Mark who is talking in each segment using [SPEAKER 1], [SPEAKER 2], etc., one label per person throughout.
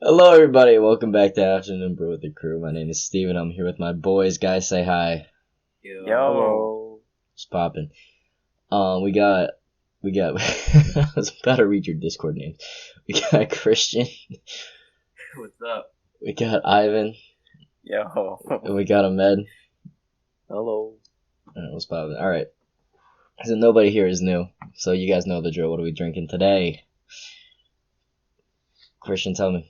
[SPEAKER 1] Hello, everybody. Welcome back to Afternoon Brew with the Crew. My name is Steven. I'm here with my boys. Guys, say hi.
[SPEAKER 2] Yo.
[SPEAKER 1] It's popping. We got. I was about to read your Discord names. We got Christian.
[SPEAKER 2] What's up?
[SPEAKER 1] We got Ivan.
[SPEAKER 2] Yo.
[SPEAKER 1] And we got Ahmed.
[SPEAKER 2] Hello.
[SPEAKER 1] What's popping? All right. So nobody here is new, so you guys know the drill. What are we drinking today? Christian, tell me.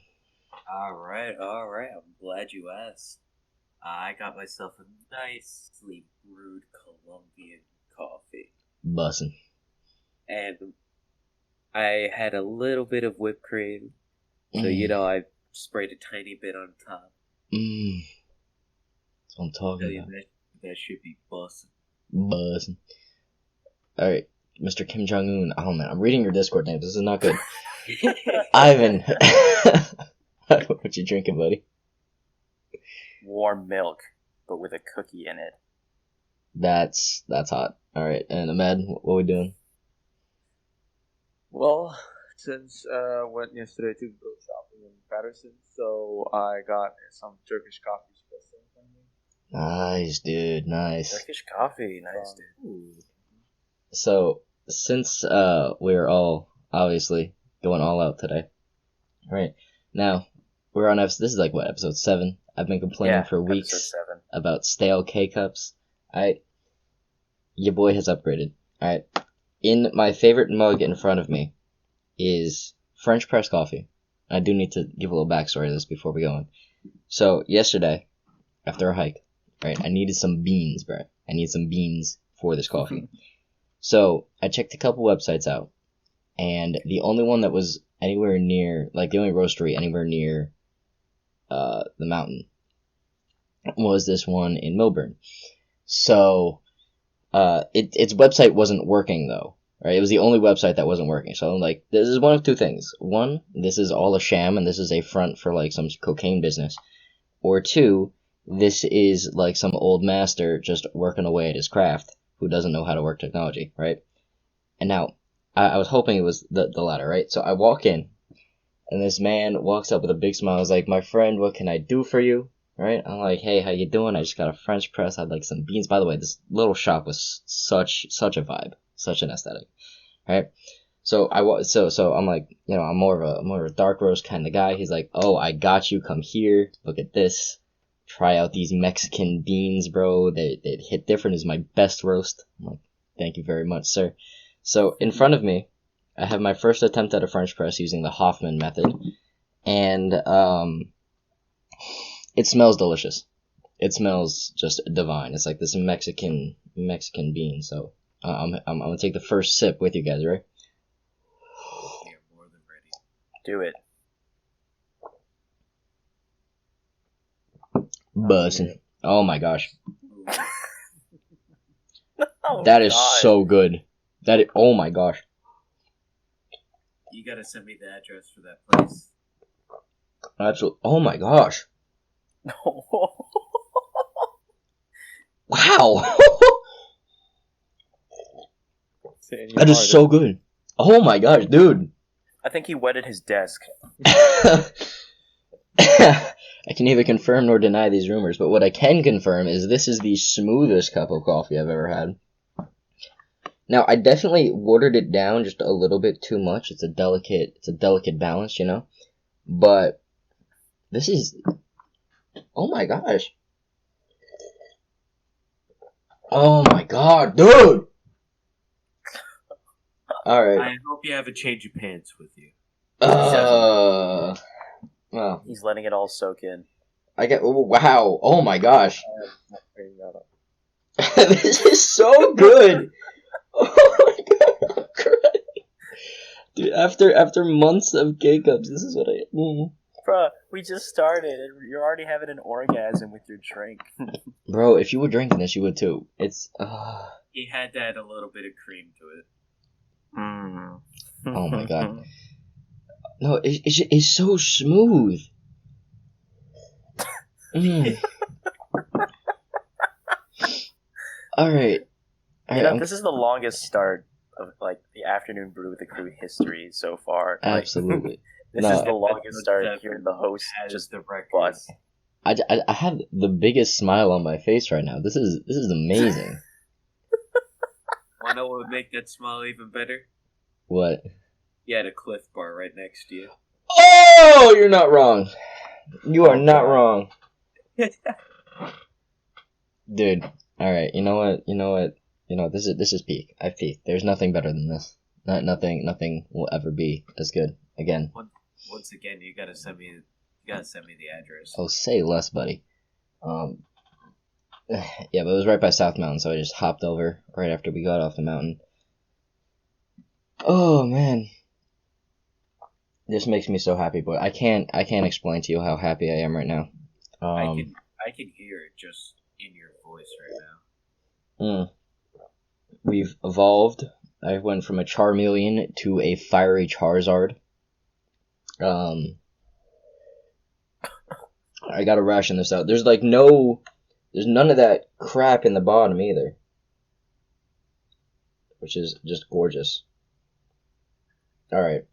[SPEAKER 3] Alright. I'm glad you asked. I got myself a nicely brewed Colombian coffee.
[SPEAKER 1] Bussin'.
[SPEAKER 3] And I had a little bit of whipped cream. So, I sprayed a tiny bit on top.
[SPEAKER 1] That's what I'm talking about.
[SPEAKER 3] That should be bussin'.
[SPEAKER 1] Bussin'. Alright, Mr. Kim Jong-un. Oh man, I'm reading your Discord names. This is not good. Ivan. What you drinking, buddy?
[SPEAKER 2] Warm milk, but with a cookie in it.
[SPEAKER 1] That's hot. Alright, and Ahmed, what we doing?
[SPEAKER 4] Well, since went yesterday to go shopping in Patterson, so I got some Turkish coffee espresso from me.
[SPEAKER 1] Nice, dude. Nice.
[SPEAKER 2] Turkish coffee, nice, dude.
[SPEAKER 4] Ooh.
[SPEAKER 1] So, since we're all obviously going all out today, right? Now, we're on this is like what, episode 7? I've been complaining for weeks
[SPEAKER 2] episode 7.
[SPEAKER 1] about stale K-cups. Your boy has upgraded. Alright. In my favorite mug in front of me is French press coffee. I do need to give a little backstory to this before we go on. So, yesterday, after a hike, right, I needed some beans, bro. I need some beans for this coffee. So, I checked a couple websites out, and the only one that was anywhere near, like the only roastery anywhere near the mountain was this one in Milburn. So, its website wasn't working though, right? It was the only website that wasn't working. So I'm like, this is one of two things. One, this is all a sham and this is a front for like some cocaine business. Or two, this is like some old master just working away at his craft who doesn't know how to work technology, right? And now, I was hoping it was the latter, right? So I walk in, and this man walks up with a big smile. He's like, my friend, what can I do for you? Right? I'm like, hey, how you doing? I just got a French press. I'd like some beans. By the way, this little shop was such a vibe, such an aesthetic, right? So I'm like, I'm more of a dark roast kind of guy. He's like, oh, I got you. Come here. Look at this. Try out these Mexican beans, bro. They hit different. Is my best roast. I'm like, thank you very much, sir. So in front of me, I have my first attempt at a French press using the Hoffman method, and it smells delicious. It smells just divine. It's like this Mexican bean. So I'm gonna take the first sip with you guys, right?
[SPEAKER 3] Yeah, more than ready.
[SPEAKER 2] Do it.
[SPEAKER 1] Bussin'. Oh my gosh,
[SPEAKER 2] Oh,
[SPEAKER 1] that is
[SPEAKER 2] God.
[SPEAKER 1] so good. Oh my gosh.
[SPEAKER 3] You gotta send me the address for that place.
[SPEAKER 1] Absolutely. Oh my gosh. Wow. That is so good. Oh my gosh, dude.
[SPEAKER 2] I think he wetted his desk.
[SPEAKER 1] I can neither confirm nor deny these rumors, but what I can confirm is this is the smoothest cup of coffee I've ever had. Now, I definitely watered it down just a little bit too much. It's a delicate balance, But this is, oh my gosh. Oh my god, dude! Alright.
[SPEAKER 3] I hope you have a change of pants with you.
[SPEAKER 1] Well,
[SPEAKER 2] He's letting it all soak in.
[SPEAKER 1] wow, oh my gosh. This is so good! Oh my god, I'm crying. Dude, after months of K-cups, this is what I...
[SPEAKER 2] Bruh, we just started, and you're already having an orgasm with your drink.
[SPEAKER 1] Bro, if you were drinking this, you would too. It's...
[SPEAKER 3] He had to add a little bit of cream to it.
[SPEAKER 1] Oh my god. No, it's so smooth. Alright.
[SPEAKER 2] This is the longest start of like the afternoon brew with the crew history so far.
[SPEAKER 1] Absolutely.
[SPEAKER 2] This
[SPEAKER 1] No.
[SPEAKER 2] is the longest start
[SPEAKER 3] That
[SPEAKER 2] hearing the host
[SPEAKER 3] has
[SPEAKER 2] just
[SPEAKER 3] the record.
[SPEAKER 2] bust.
[SPEAKER 1] I have the biggest smile on my face right now. This is amazing.
[SPEAKER 3] Wanna know what would make that smile even better?
[SPEAKER 1] What?
[SPEAKER 3] You had a Cliff Bar right next to you.
[SPEAKER 1] Oh, you're not wrong. You are
[SPEAKER 2] Oh,
[SPEAKER 1] not
[SPEAKER 2] God.
[SPEAKER 1] wrong. Dude, alright, you know what? This is peak. I've peaked. There's nothing better than this. Nothing will ever be as good. Again.
[SPEAKER 3] Once again, you gotta send me the address.
[SPEAKER 1] Oh, say less, buddy. Yeah, but it was right by South Mountain, so I just hopped over right after we got off the mountain. Oh man. This makes me so happy, boy. I can't explain to you how happy I am right now.
[SPEAKER 3] I can hear it just in your voice right now.
[SPEAKER 1] We've evolved. I went from a Charmeleon to a fiery Charizard. I gotta ration this out. There's none of that crap in the bottom either, which is just gorgeous. All right.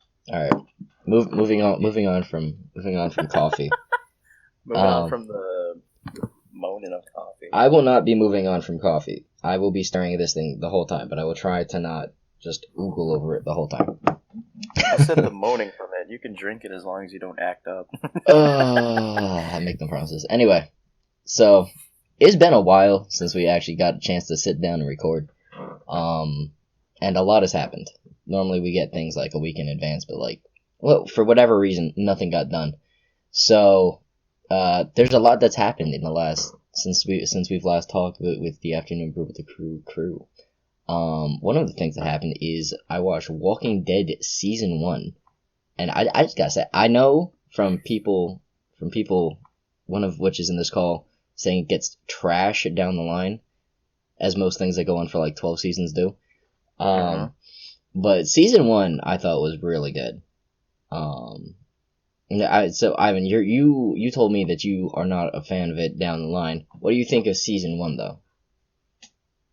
[SPEAKER 1] Moving on from coffee.
[SPEAKER 2] Moving on from the moaning of coffee.
[SPEAKER 1] I will not be moving on from coffee. I will be staring at this thing the whole time, but I will try to not just oogle over it the whole time.
[SPEAKER 2] I said the moaning from it. You can drink it as long as you don't act up.
[SPEAKER 1] I make no promises. Anyway, so it's been a while since we actually got a chance to sit down and record. And a lot has happened. Normally we get things like a week in advance, but for whatever reason, nothing got done. So there's a lot that's happened in the last since we've last talked with the afternoon brew with the crew. One of the things that happened is I watched Walking Dead season 1, and I just gotta say, I know from people, one of which is in this call, saying it gets trash down the line, as most things that go on for like 12 seasons do. But season 1 I thought was really good. So Ivan, you told me that you are not a fan of it down the line. What do you think of season 1 though?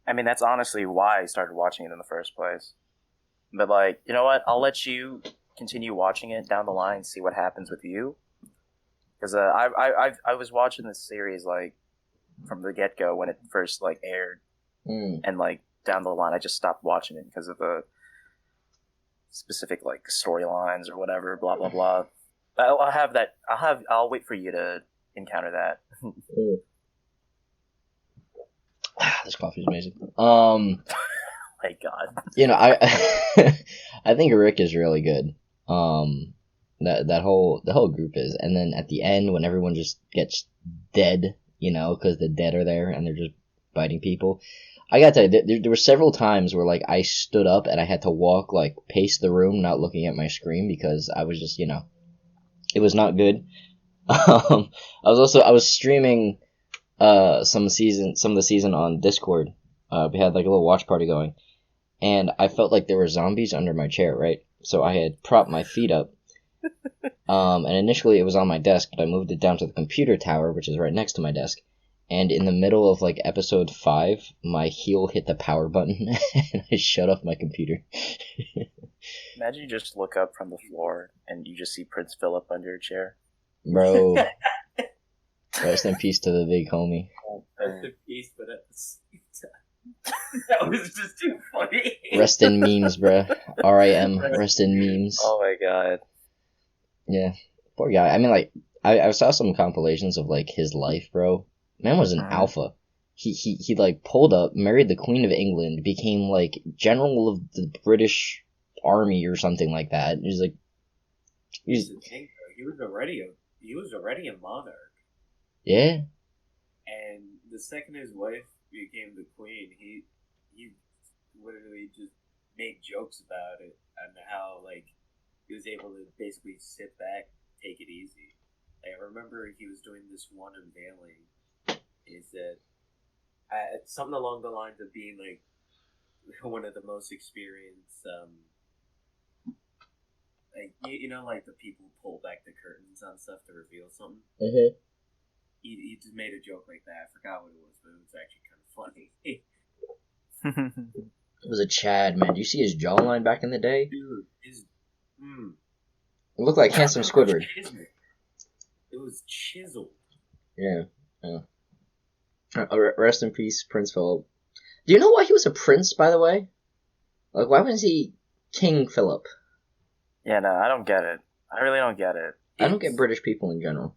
[SPEAKER 2] I mean, that's honestly why I started watching it in the first place. But like, you know what? I'll let you continue watching it down the line, see what happens with you. Because I was watching this series like from the get go when it first like aired, and like down the line I just stopped watching it because of the specific like storylines or whatever. Blah blah blah. I'll wait for you to encounter that.
[SPEAKER 1] This coffee is amazing.
[SPEAKER 2] My God.
[SPEAKER 1] You know, I I think Rick is really good. The whole group is, and then at the end when everyone just gets dead, you know, because the dead are there and they're just biting people. I gotta tell you, there were several times where like I stood up and I had to walk like pace the room, not looking at my screen because I was just, you know, it was not good. I was streaming some of the season on Discord. We had like a little watch party going, and I felt like there were zombies under my chair, right? So I had propped my feet up, and initially it was on my desk, but I moved it down to the computer tower, which is right next to my desk. And in the middle of like episode 5, my heel hit the power button, and I shut off my computer.
[SPEAKER 2] Imagine you just look up from the floor and you just see Prince Philip under your chair.
[SPEAKER 1] Bro, rest in peace to the big homie.
[SPEAKER 3] Rest in peace, but at the same time, that was just too funny.
[SPEAKER 1] Rest in memes, bruh. R.I.M. Rest in memes.
[SPEAKER 2] Oh my God.
[SPEAKER 1] Yeah, poor guy. I mean, like, I saw some compilations of like his life, bro. Man was an alpha. He like pulled up, married the Queen of England, became like general of the British Army or something like that. He's like,
[SPEAKER 3] He was already a monarch.
[SPEAKER 1] Yeah.
[SPEAKER 3] And the second his wife became the queen, he literally just made jokes about it and how like he was able to basically sit back, take it easy. Like, I remember he was doing this one unveiling. Is that something along the lines of being like one of the most experienced, like you know, like the people pull back the curtains on stuff to reveal something.
[SPEAKER 1] Mm-hmm.
[SPEAKER 3] He just made a joke like that. I forgot what it was, but it was actually kind of funny.
[SPEAKER 1] It was a Chad, man. Do you see his jawline back in the day?
[SPEAKER 3] Dude,
[SPEAKER 1] It looked like handsome Squidward.
[SPEAKER 3] It was chiseled.
[SPEAKER 1] Yeah. Rest in peace, Prince Philip. Do you know why he was a prince, by the way? Like, why was he King Philip?
[SPEAKER 2] Yeah, no, I don't get it. I really don't get it.
[SPEAKER 1] I don't get British people in general.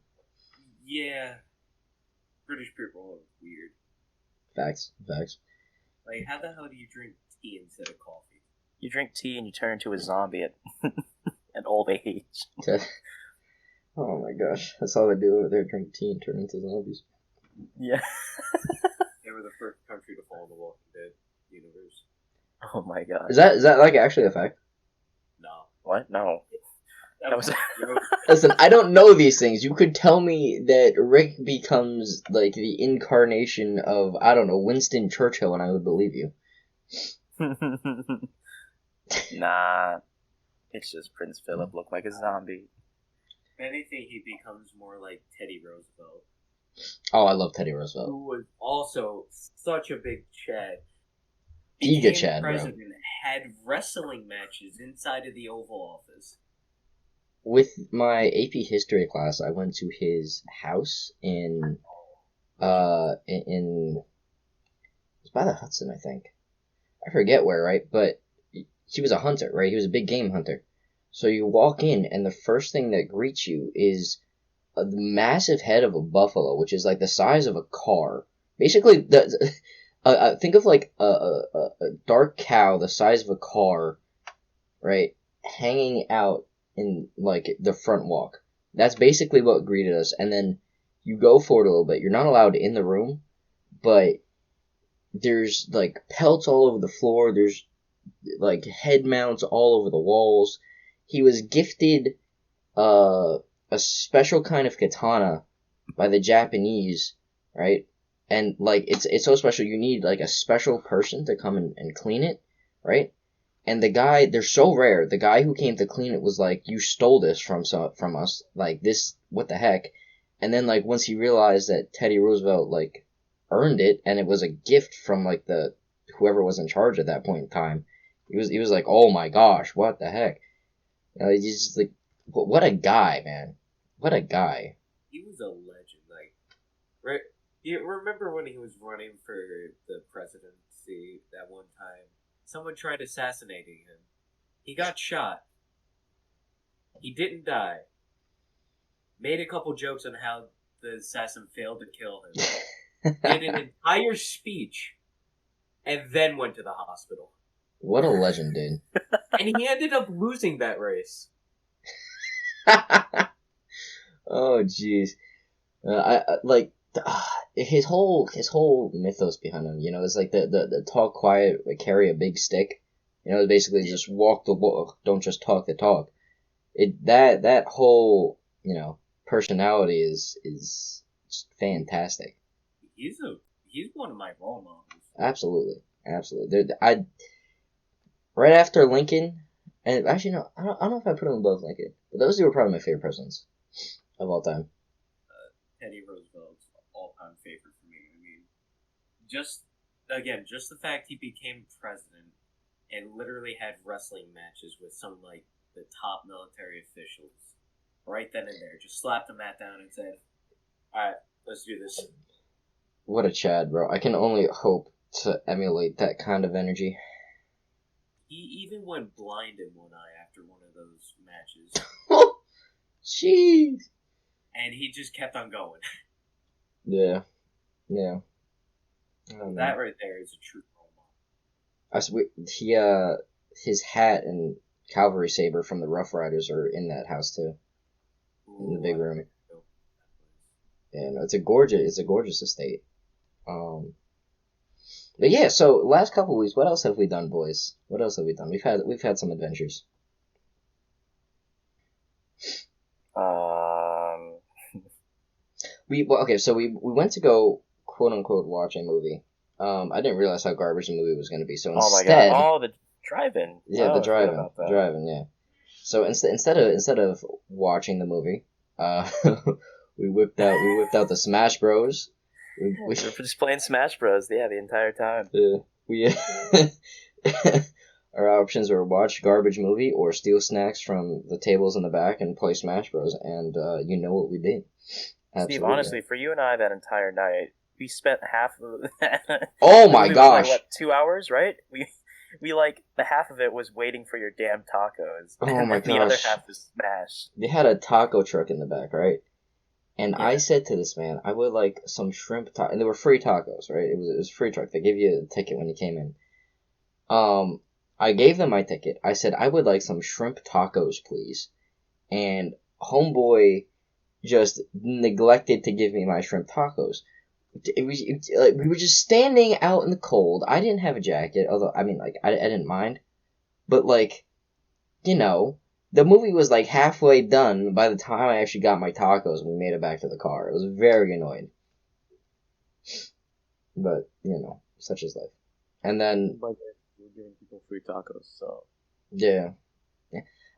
[SPEAKER 3] Yeah. British people are weird.
[SPEAKER 1] Facts.
[SPEAKER 3] Like, how the hell do you drink tea instead of coffee?
[SPEAKER 2] You drink tea and you turn into a zombie at old age.
[SPEAKER 1] Oh my gosh. That's all they do over there, drink tea and turn into zombies.
[SPEAKER 2] Yeah.
[SPEAKER 3] They were the first country to follow the Walking Dead universe.
[SPEAKER 2] Oh my god.
[SPEAKER 1] Is that like actually a fact?
[SPEAKER 3] No.
[SPEAKER 2] What? No. That was...
[SPEAKER 1] Listen, I don't know these things. You could tell me that Rick becomes like the incarnation of, I don't know, Winston Churchill, and I would believe you.
[SPEAKER 2] Nah. It's just Prince Philip looked like a zombie.
[SPEAKER 3] If anything, he becomes more like Teddy Roosevelt.
[SPEAKER 1] Oh, I love Teddy Roosevelt.
[SPEAKER 3] Who was also such a big Chad.
[SPEAKER 1] Giga Chad, bro.
[SPEAKER 3] President had wrestling matches inside of the Oval Office.
[SPEAKER 1] With my AP history class, I went to his house in it's by the Hudson, I think. I forget where, right? But he was a hunter, right? He was a big game hunter. So you walk in, and the first thing that greets you is the massive head of a buffalo, which is like the size of a car. Basically, think of like a dark cow the size of a car, right, hanging out in like the front walk. That's basically what greeted us. And then you go forward a little bit. You're not allowed in the room, but there's like pelts all over the floor. There's like head mounts all over the walls. He was gifted a special kind of katana by the Japanese, right? And like it's so special, you need like a special person to come and clean it, right? And the guy, they're so rare. The guy who came to clean it was like, "You stole this from us. Like this, what the heck?" And then like once he realized that Teddy Roosevelt like earned it and it was a gift from like the whoever was in charge at that point in time, he was like, "Oh my gosh, what the heck?" He's just like, what a guy, man. What a guy.
[SPEAKER 3] He was a legend. Like, right? You remember when he was running for the presidency that one time? Someone tried assassinating him. He got shot. He didn't die. Made a couple jokes on how the assassin failed to kill him. Did an entire speech. And then went to the hospital.
[SPEAKER 1] What a legend, dude.
[SPEAKER 3] And he ended up losing that race.
[SPEAKER 1] Oh, jeez. I like his whole mythos behind him. You know, it's like the talk quiet, carry a big stick. You know, it's basically just walk the walk, don't just talk the talk. That whole personality is just fantastic.
[SPEAKER 3] He's one of my role models.
[SPEAKER 1] Absolutely. Right after Lincoln, and actually no, I don't know if I put him above Lincoln, but those two were probably my favorite presidents of all time.
[SPEAKER 3] Teddy Roosevelt's all-time favorite for me. I mean, just the fact he became president and literally had wrestling matches with some like the top military officials right then and there. Just slapped the mat down and said, "All right, let's do this."
[SPEAKER 1] What a Chad, bro! I can only hope to emulate that kind of energy.
[SPEAKER 3] He even went blind in one eye after one of those matches.
[SPEAKER 1] Jeez.
[SPEAKER 3] And he just kept on going.
[SPEAKER 1] Yeah.
[SPEAKER 3] That right there is a true role
[SPEAKER 1] model. His hat and cavalry saber from the Rough Riders are in that house too. Ooh, in the big room. Yeah, no, it's a gorgeous estate. But yeah, so last couple of weeks, what else have we done, boys? What else have we done? We've had some adventures. We went to go quote unquote watch a movie. I didn't realize how garbage the movie was going to be. So instead,
[SPEAKER 2] the drive-in.
[SPEAKER 1] Yeah, the drive-in. Yeah. So instead of watching the movie, we whipped out the Smash Bros. We were
[SPEAKER 2] just playing Smash Bros. Yeah, the entire time.
[SPEAKER 1] Yeah, Our options were watch garbage movie or steal snacks from the tables in the back and play Smash Bros. And you know what we did.
[SPEAKER 2] Steve,
[SPEAKER 1] Absolutely.
[SPEAKER 2] honestly, for you and I that entire night, we spent half of
[SPEAKER 1] Oh
[SPEAKER 2] the
[SPEAKER 1] my
[SPEAKER 2] movie was
[SPEAKER 1] gosh.
[SPEAKER 2] like, what, 2 hours, right? We like, the half of it was waiting for your damn tacos.
[SPEAKER 1] Oh
[SPEAKER 2] and
[SPEAKER 1] my
[SPEAKER 2] then the other
[SPEAKER 1] gosh.
[SPEAKER 2] half was Smash.
[SPEAKER 1] They had a taco truck in the back, right? And
[SPEAKER 2] Yeah.
[SPEAKER 1] I said to this man, I would like some shrimp tacos. And they were free tacos, right? It was a free truck. They give you a ticket when you came in. I gave them my ticket. I said, I would like some shrimp tacos, please. And homeboy just neglected to give me my shrimp tacos. Like, we were just standing out in the cold. I didn't have a jacket, although, I mean, like, I didn't mind. But, like, you know, the movie was, like, halfway done by the time I actually got my tacos and we made it back to the car. It was very annoying. But, you know, such is life. And then...
[SPEAKER 4] But we're giving people free tacos, so...
[SPEAKER 1] Yeah.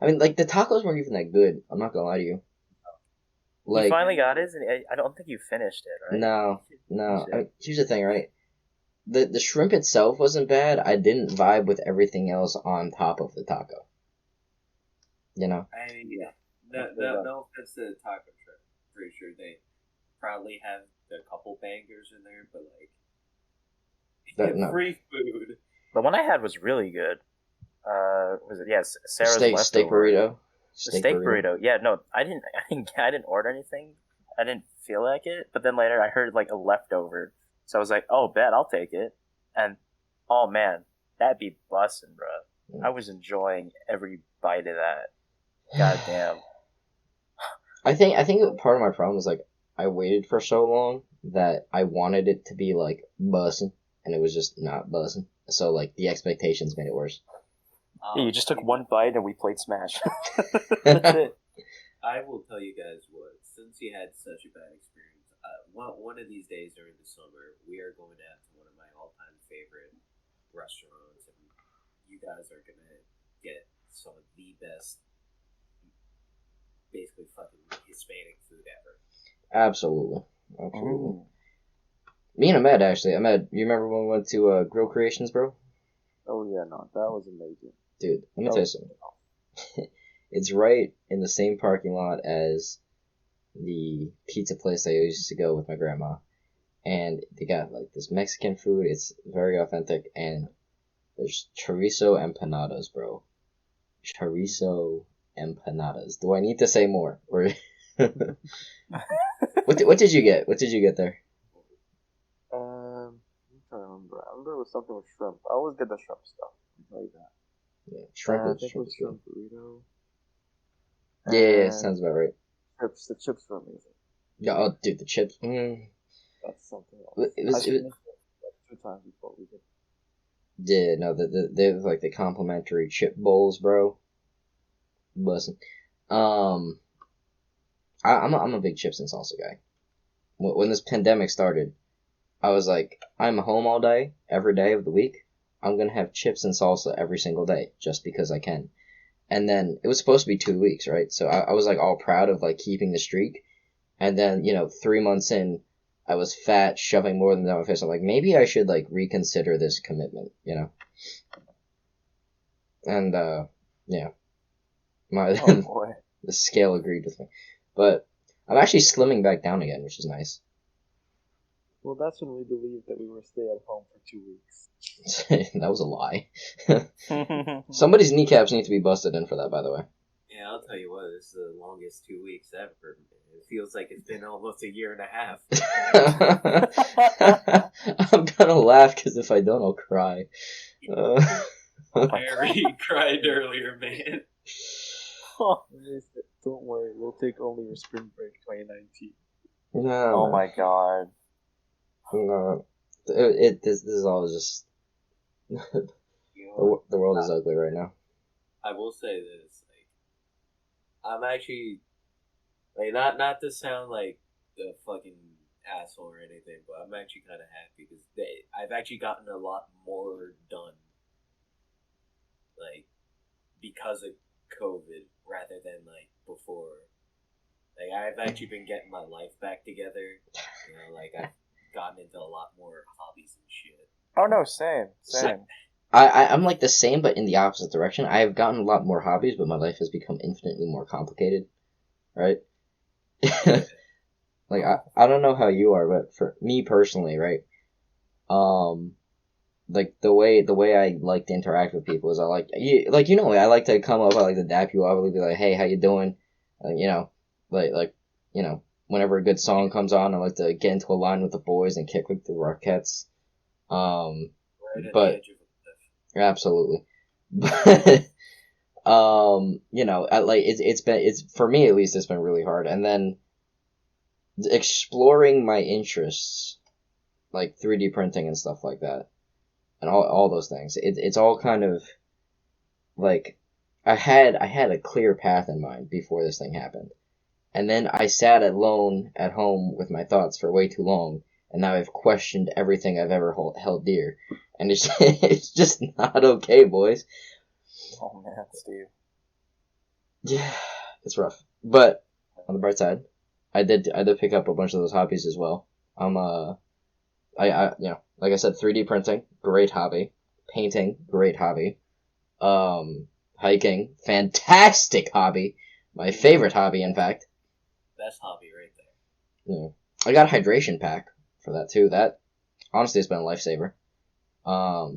[SPEAKER 1] I mean, like, the tacos weren't even that good. I'm not gonna lie to you.
[SPEAKER 2] Like, you finally got his, and I don't think you finished it, right?
[SPEAKER 1] No. I mean, here's the thing, right? The shrimp itself wasn't bad. I didn't vibe with everything else on top of the taco. You know?
[SPEAKER 3] I mean, yeah. No offense to the taco truck. Pretty sure they probably have a couple bangers in there, but like
[SPEAKER 1] No.
[SPEAKER 3] free food.
[SPEAKER 2] The one I had was really good. Was it? Yes, Sarah's
[SPEAKER 1] steak burrito.
[SPEAKER 2] The steak burrito. Yeah, no, I didn't order anything. I didn't feel like it. But then later I heard like a leftover, so I was like, "Oh, bet I'll take it." And oh man, that'd be bussin', bro. I was enjoying every bite of that. God damn.
[SPEAKER 1] I think part of my problem was like I waited for so long that I wanted it to be like bussin', and it was just not bussin'. So like the expectations made it worse.
[SPEAKER 2] Yeah, you just took one bite and we played Smash. That's it.
[SPEAKER 3] I will tell you guys what. Since you had such a bad experience, one of these days during the summer, we are going out to one of my all-time favorite restaurants, and you guys are gonna get some of the best, basically fucking Hispanic food ever.
[SPEAKER 1] Absolutely. Me and Ahmed, actually. Ahmed, you remember when we went to Grill Creations, bro?
[SPEAKER 4] Oh yeah, no, that was amazing.
[SPEAKER 1] Dude, let me tell you something. It's right in the same parking lot as the pizza place I used to go with my grandma. And they got like this Mexican food. It's very authentic. And there's chorizo empanadas, bro. Chorizo empanadas. Do I need to say more? Or what did you get? What did you get there?
[SPEAKER 4] I'm trying to remember. I remember it was something with shrimp. I always get the shrimp stuff. I'll tell you that.
[SPEAKER 1] Yeah, shrimp.
[SPEAKER 4] I think it was shrimp burrito.
[SPEAKER 1] Yeah, sounds about right.
[SPEAKER 4] Chips. The chips were amazing.
[SPEAKER 1] Yeah, oh, dude, the chips.
[SPEAKER 4] That's something else.
[SPEAKER 1] It was
[SPEAKER 4] like 2 times before we did.
[SPEAKER 1] Yeah, no, they have like the complimentary chip bowls, bro. Listen, I'm a big chips and salsa guy. When this pandemic started, I was like, I'm home all day, every day of the week. I'm gonna have chips and salsa every single day, just because I can. And then it was supposed to be 2 weeks, right? So I was like all proud of like keeping the streak. And then 3 months in, I was fat, shoving more than down my face. I'm like, maybe I should like reconsider this commitment, And yeah,
[SPEAKER 4] Oh boy.
[SPEAKER 1] the scale agreed with me. But I'm actually slimming back down again, which is nice.
[SPEAKER 4] Well, that's when we believed that we were stay at home for 2 weeks.
[SPEAKER 1] That was a lie. Somebody's kneecaps need to be busted in for that, by the way.
[SPEAKER 3] Yeah, I'll tell you what, this is the longest 2 weeks ever. It feels like it's been almost a year and a half.
[SPEAKER 1] I'm gonna laugh because if I don't, I'll cry.
[SPEAKER 3] I already cried earlier, man.
[SPEAKER 4] Don't worry, we'll take only your spring break 2019.
[SPEAKER 1] No.
[SPEAKER 2] Oh my god.
[SPEAKER 1] No. This is all just... the world is ugly right now.
[SPEAKER 3] I will say this, I'm actually, not to sound like a fucking asshole or anything, but I'm actually kind of happy because I've actually gotten a lot more done, because of COVID rather than, before. I've actually been getting my life back together, I've gotten into a lot more hobbies and shit.
[SPEAKER 2] Oh no, same.
[SPEAKER 1] I'm like the same, but in the opposite direction. I have gotten a lot more hobbies, but my life has become infinitely more complicated, right? Like, I don't know how you are, but for me personally, right? Like, the way I like to interact with people is I like to come up, I like to dap you up, I like to be like, hey, how you doing? Whenever a good song comes on, I like to get into a line with the boys and kick with the Rockettes.
[SPEAKER 3] Right at
[SPEAKER 1] But
[SPEAKER 3] the edge of a cliff.
[SPEAKER 1] absolutely. But it's for me at least, it's been really hard. And then exploring my interests, like 3D printing and stuff like that, and all those things. It's all kind of like I had a clear path in mind before this thing happened, and then I sat alone at home with my thoughts for way too long, and now I've questioned everything I've ever held dear, and it's just not okay, boys.
[SPEAKER 2] Oh man, Steve.
[SPEAKER 1] Yeah, it's rough. But on the bright side, I did pick up a bunch of those hobbies as well. Like I said, 3D printing, great hobby. Painting, great hobby. Hiking, fantastic hobby. My favorite hobby, in fact.
[SPEAKER 3] Best hobby right there.
[SPEAKER 1] Yeah. I got a hydration pack for that too. That honestly has been a lifesaver. I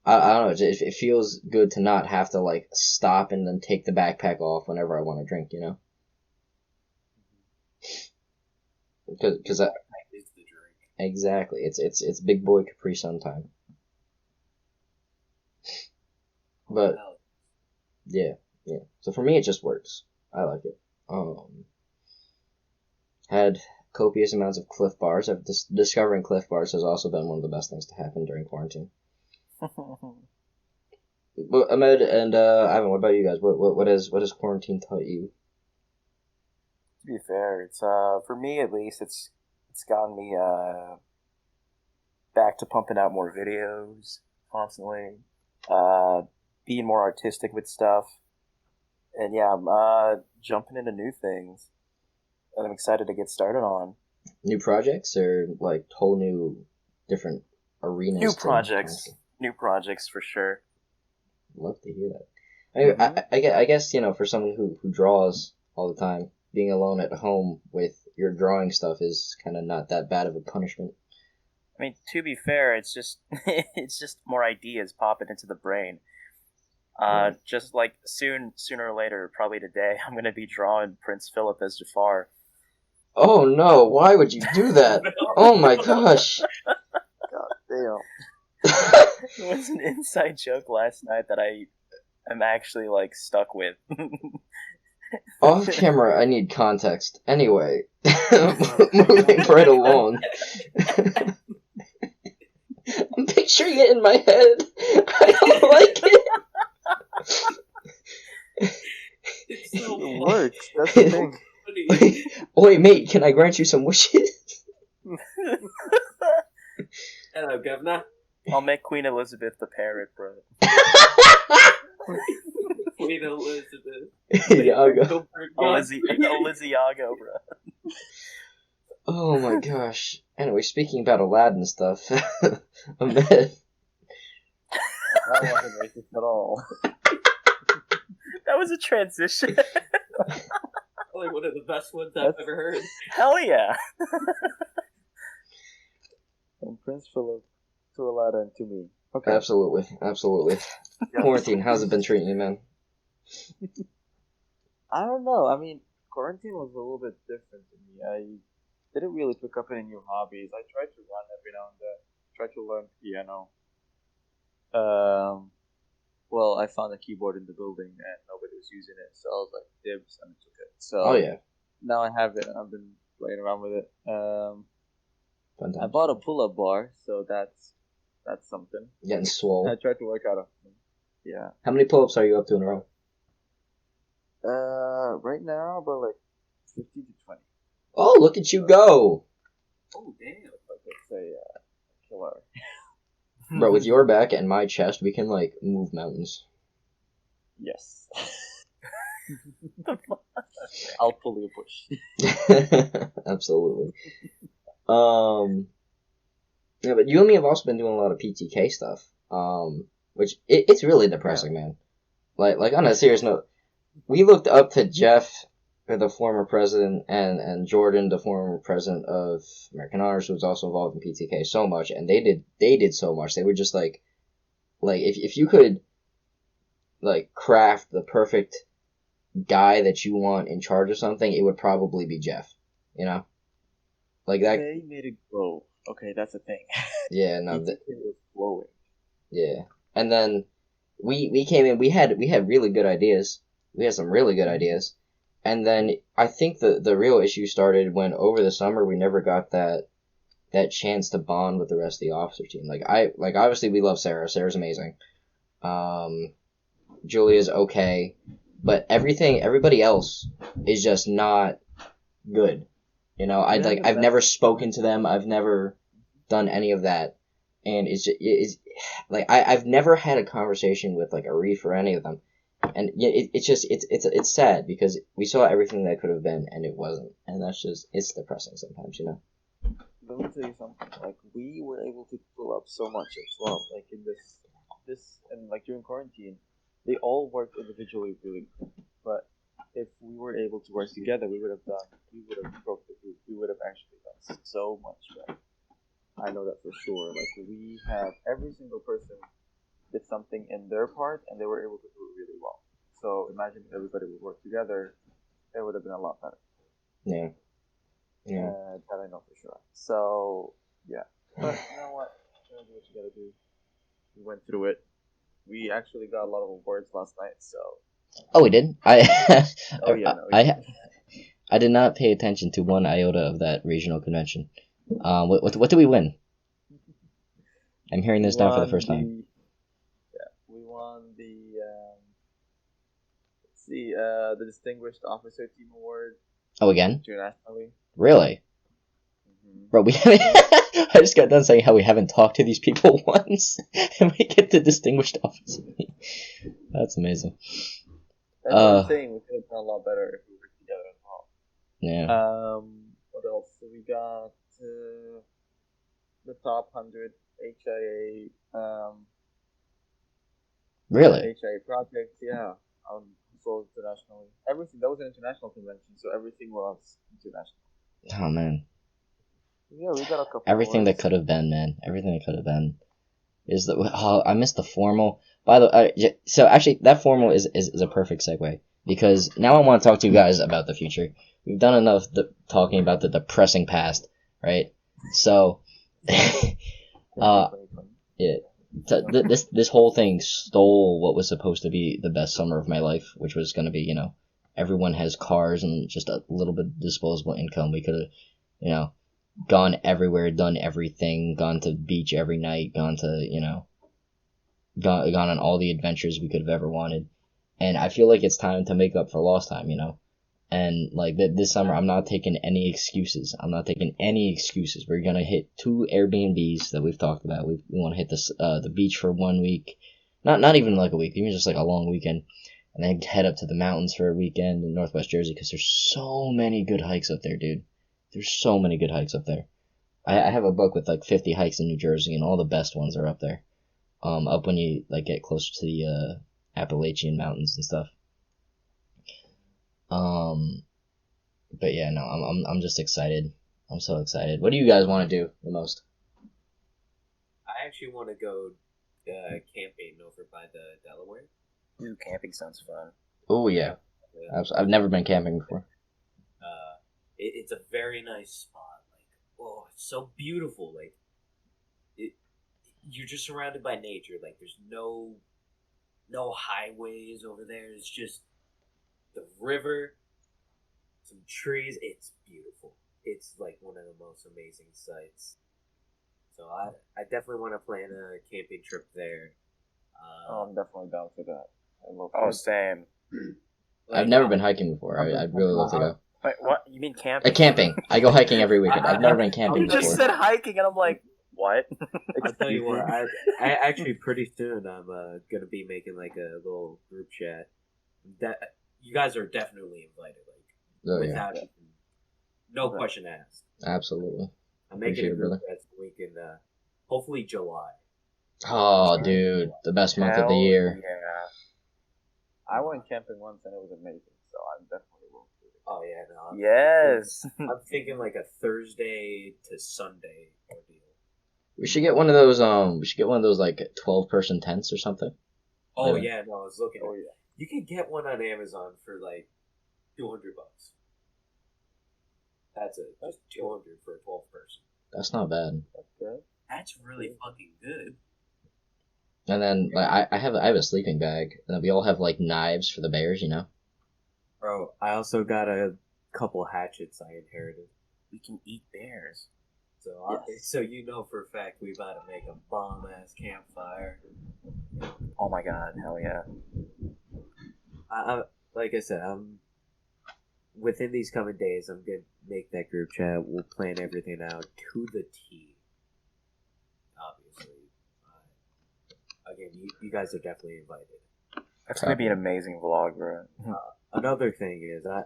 [SPEAKER 1] don't know. It feels good to not have to like stop and then take the backpack off whenever I want to drink. You know. Because
[SPEAKER 3] Is the drink.
[SPEAKER 1] exactly, it's big boy Capri Sun time. But
[SPEAKER 3] Well,
[SPEAKER 1] yeah. So for me, it just works. I like it. Had copious amounts of Cliff Bars. Discovering Cliff Bars has also been one of the best things to happen during quarantine. But Ahmed and Ivan, what about you guys? What has quarantine taught you?
[SPEAKER 2] To be fair, it's for me at least, it's gotten me back to pumping out more videos constantly, being more artistic with stuff, and yeah, I'm jumping into new things that I'm excited to get started on.
[SPEAKER 1] New projects or like whole new different arenas?
[SPEAKER 2] New projects for sure.
[SPEAKER 1] Love to hear that. I guess for someone who draws all the time, being alone at home with your drawing stuff is kind of not that bad of a punishment.
[SPEAKER 2] I mean, to be fair, it's just it's just more ideas popping into the brain. Just like sooner or later, probably today, I'm gonna be drawing Prince Philip as Jafar.
[SPEAKER 1] Oh no! Why would you do that? Oh my gosh!
[SPEAKER 4] God damn.
[SPEAKER 2] It was an inside joke last night that I am actually like stuck with.
[SPEAKER 1] Off camera, I need context. Anyway, moving right along. I'm picturing it in my head. I don't like it.
[SPEAKER 3] it's so
[SPEAKER 4] It works. That's the thing.
[SPEAKER 3] funny.
[SPEAKER 1] Wait, mate, can I grant you some wishes?
[SPEAKER 3] Hello, Governor.
[SPEAKER 2] I'll make Queen Elizabeth the parrot, bro.
[SPEAKER 3] Queen Elizabeth.
[SPEAKER 1] Iago.
[SPEAKER 2] Eliziago, bro.
[SPEAKER 1] Oh my gosh. Anyway, speaking about Aladdin stuff, Ahmed.
[SPEAKER 4] That wasn't racist at all.
[SPEAKER 2] That was a transition.
[SPEAKER 3] Probably one of the best ones I've ever heard.
[SPEAKER 2] Hell yeah.
[SPEAKER 4] From Prince Philip to Aladdin to me. Okay.
[SPEAKER 1] Absolutely. Quarantine, how's it been treating you, man?
[SPEAKER 4] I don't know. I mean, quarantine was a little bit different to me. I didn't really pick up any new hobbies. I tried to run every now and then. Tried to learn piano. Well, I found a keyboard in the building and nobody was using it, so I was like, dibs, and I took it. So
[SPEAKER 1] Oh yeah.
[SPEAKER 4] now I have it and I've been playing around with it.
[SPEAKER 1] Fun
[SPEAKER 4] I
[SPEAKER 1] time.
[SPEAKER 4] bought a pull-up bar, so that's something.
[SPEAKER 1] Getting swole.
[SPEAKER 4] I tried to work out. Yeah.
[SPEAKER 1] How many pull-ups are you up to in a row?
[SPEAKER 4] Right now about like 50 to 20.
[SPEAKER 1] Oh, look at you go!
[SPEAKER 3] Oh, damn.
[SPEAKER 4] Like it's a killer.
[SPEAKER 1] Bro, with your back and my chest, we can like move mountains.
[SPEAKER 4] Yes. I'll pull you push.
[SPEAKER 1] Absolutely. Yeah, but you and me have also been doing a lot of PTK stuff. Which it's really depressing, man. Like on a serious note, we looked up to Jeff, the former president, and Jordan, the former president of American Honors, who was also involved in PTK, so much, and they did so much. They were just like if you could like craft the perfect guy that you want in charge of something, it would probably be Jeff. You know, like that.
[SPEAKER 4] They made it grow. Okay, that's the thing.
[SPEAKER 1] Yeah, no,
[SPEAKER 4] It was flowing.
[SPEAKER 1] yeah, and then we came in. We had really good ideas. We had some really good ideas, and then I think the real issue started when over the summer we never got that chance to bond with the rest of the officer team. Like obviously we love Sarah. Sarah's amazing. Julia's okay, but everybody else is just not good. You know, I've never spoken to them. I've never done any of that, and it's like I've never had a conversation with like Arif or any of them, and it's sad because we saw everything that could have been and it wasn't, and it's depressing sometimes, you know.
[SPEAKER 4] Let me tell you something. Like we were able to pull up so much as well. Like in this and like during quarantine, they all worked individually really good. But if we were able to work together, we would have broke the group. We would have actually done so much better. I know that for sure. Like we have every single person did something in their part, and they were able to do it really well. So imagine if everybody would work together, it would have been a lot better.
[SPEAKER 1] Yeah. Yeah.
[SPEAKER 4] That I know for sure. So yeah, but you know what? You gotta do what you gotta do. We went through it. We actually got a lot of awards last night. So.
[SPEAKER 1] Oh, we did.
[SPEAKER 4] Oh yeah. No,
[SPEAKER 1] I did not pay attention to one iota of that regional convention. What did we win? I'm hearing this down for the first time.
[SPEAKER 4] We won the the Distinguished Officer Team Award.
[SPEAKER 1] Oh, again?
[SPEAKER 4] Internationally.
[SPEAKER 1] Really? Mm-hmm. Bro, I just got done saying how we haven't talked to these people once, and we get the Distinguished Officer. That's amazing.
[SPEAKER 4] That's what I'm saying. We could have done a lot better if we worked together as well.
[SPEAKER 1] Yeah.
[SPEAKER 4] What else? So we got the top 100 HIA.
[SPEAKER 1] Really?
[SPEAKER 4] HIA projects, yeah. So internationally, everything that was an international convention, so everything was international.
[SPEAKER 1] Oh man.
[SPEAKER 4] Yeah, we got a couple.
[SPEAKER 1] Everything that could have been, man. Everything that could have been. I missed the formal. By the way, so actually, that formal is a perfect segue because now I want to talk to you guys about the future. We've done enough talking about the depressing past, right? So, yeah. This whole thing stole what was supposed to be the best summer of my life, which was going to be, you know, everyone has cars and just a little bit of disposable income. We could have, you know, gone everywhere, done everything, gone to the beach every night, gone to, you know, gone on all the adventures we could have ever wanted. And I feel like it's time to make up for lost time, you know. And like this summer, I'm not taking any excuses. We're gonna hit 2 Airbnbs that we've talked about. We want to hit the beach for 1 week, not even like a week, even just like a long weekend, and then head up to the mountains for a weekend in Northwest Jersey because there's so many good hikes up there, dude. There's so many good hikes up there. I have a book with like 50 hikes in New Jersey, and all the best ones are up there. Up when you like get closer to the Appalachian Mountains and stuff. But yeah, no, I'm just excited. I'm so excited. What do you guys want to do the most?
[SPEAKER 3] I actually want to go camping over by the Delaware.
[SPEAKER 2] Ooh, camping sounds fun.
[SPEAKER 1] Oh yeah. I've never been camping before.
[SPEAKER 3] It's a very nice spot. Like, oh, it's so beautiful. Like, you're just surrounded by nature. Like, there's no highways over there. It's just the river, some trees. It's beautiful. It's like one of the most amazing sights. So I definitely want to plan a camping trip there.
[SPEAKER 4] I'm definitely down for that.
[SPEAKER 2] Same.
[SPEAKER 1] I've never been hiking before. I'd really love to go.
[SPEAKER 2] Wait, what? You mean camping?
[SPEAKER 1] Camping. I go hiking every weekend. I've never been camping
[SPEAKER 2] You
[SPEAKER 1] before.
[SPEAKER 2] just said hiking, and I'm like, what?
[SPEAKER 3] I'll tell you what. I actually pretty soon I'm gonna be making like a little group chat. That you guys are definitely invited. Like without even, no question asked.
[SPEAKER 1] Absolutely.
[SPEAKER 3] I'm making a group chat so we can hopefully July.
[SPEAKER 1] Oh, dude, the best month of the
[SPEAKER 2] Hell
[SPEAKER 1] year.
[SPEAKER 2] Yeah.
[SPEAKER 4] I went camping once and it was amazing, so I'm definitely willing to do it.
[SPEAKER 3] Oh yeah, no.
[SPEAKER 2] Yes.
[SPEAKER 3] I'm thinking like a Thursday to Sunday ordeal.
[SPEAKER 1] We should get one of those. We should get one of those like 12-person tents or something.
[SPEAKER 3] Oh
[SPEAKER 1] Yeah.
[SPEAKER 3] yeah, no, I was looking.
[SPEAKER 4] Oh yeah.
[SPEAKER 3] You can get one on Amazon for like $200. That's it. Just 200 for a 12 person.
[SPEAKER 1] That's not bad.
[SPEAKER 4] That's good.
[SPEAKER 3] That's really fucking good.
[SPEAKER 1] And then like I have a sleeping bag, and we all have like knives for the bears, you know.
[SPEAKER 3] Bro, I also got a couple hatchets I inherited.
[SPEAKER 2] We can eat bears.
[SPEAKER 3] So, so you know for a fact we about to make a bomb ass campfire.
[SPEAKER 2] Oh my god, hell yeah.
[SPEAKER 3] Like I said, within these coming days. I'm gonna make that group chat. We'll plan everything out to the T. Obviously, again, you guys are definitely invited.
[SPEAKER 2] That's gonna be an amazing vlog, bro.
[SPEAKER 3] Another thing is, I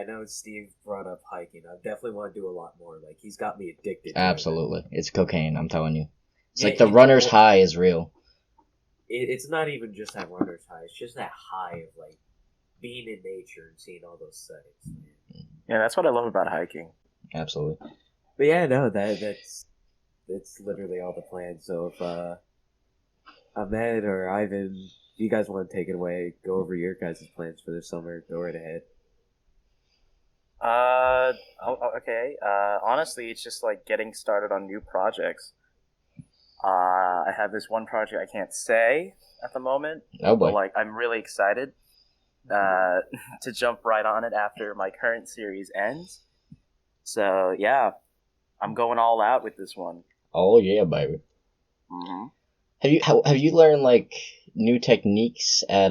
[SPEAKER 3] know Steve brought up hiking. I definitely want to do a lot more. Like, he's got me addicted to
[SPEAKER 1] Absolutely. It's cocaine, I'm telling you. It's
[SPEAKER 3] Yeah,
[SPEAKER 1] like the runner's high is real.
[SPEAKER 3] It's not even just that runner's high. It's just that high of, like, being in nature and seeing all those settings. Man.
[SPEAKER 2] Yeah, that's what I love about hiking.
[SPEAKER 1] Absolutely.
[SPEAKER 3] But yeah, no, that's literally all the plans. So if Ahmed or Ivan, if you guys want to take it away, go over your guys' plans for the summer. Go right ahead.
[SPEAKER 2] Okay. Honestly, it's just like getting started on new projects. I have this one project I can't say at the moment,
[SPEAKER 1] Oh boy.
[SPEAKER 2] but like I'm really excited to jump right on it after my current series ends. So yeah, I'm going all out with this one.
[SPEAKER 1] Oh yeah, baby.
[SPEAKER 2] Mm-hmm.
[SPEAKER 1] Have you learned like new techniques at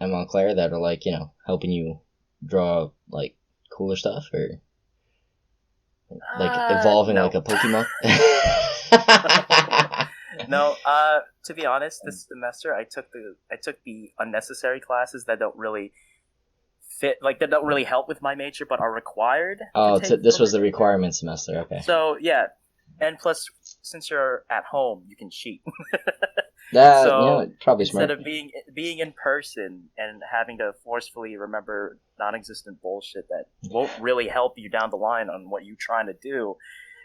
[SPEAKER 1] Montclair that are like, you know, helping you draw like cooler stuff, or like evolving
[SPEAKER 2] no.
[SPEAKER 1] like a Pokemon?
[SPEAKER 2] No, to be honest, this semester I took the unnecessary classes that don't really fit, like that don't really help with my major, but are required.
[SPEAKER 1] Oh,
[SPEAKER 2] to take
[SPEAKER 1] this
[SPEAKER 2] for
[SPEAKER 1] was
[SPEAKER 2] my
[SPEAKER 1] the
[SPEAKER 2] major.
[SPEAKER 1] requirement semester. Okay.
[SPEAKER 2] So yeah, and plus, since you're at home, you can cheat.
[SPEAKER 1] That
[SPEAKER 2] So,
[SPEAKER 1] you know, probably
[SPEAKER 2] Instead
[SPEAKER 1] smart.
[SPEAKER 2] of being in person and having to forcefully remember non-existent bullshit that won't really help you down the line on what you're trying to do.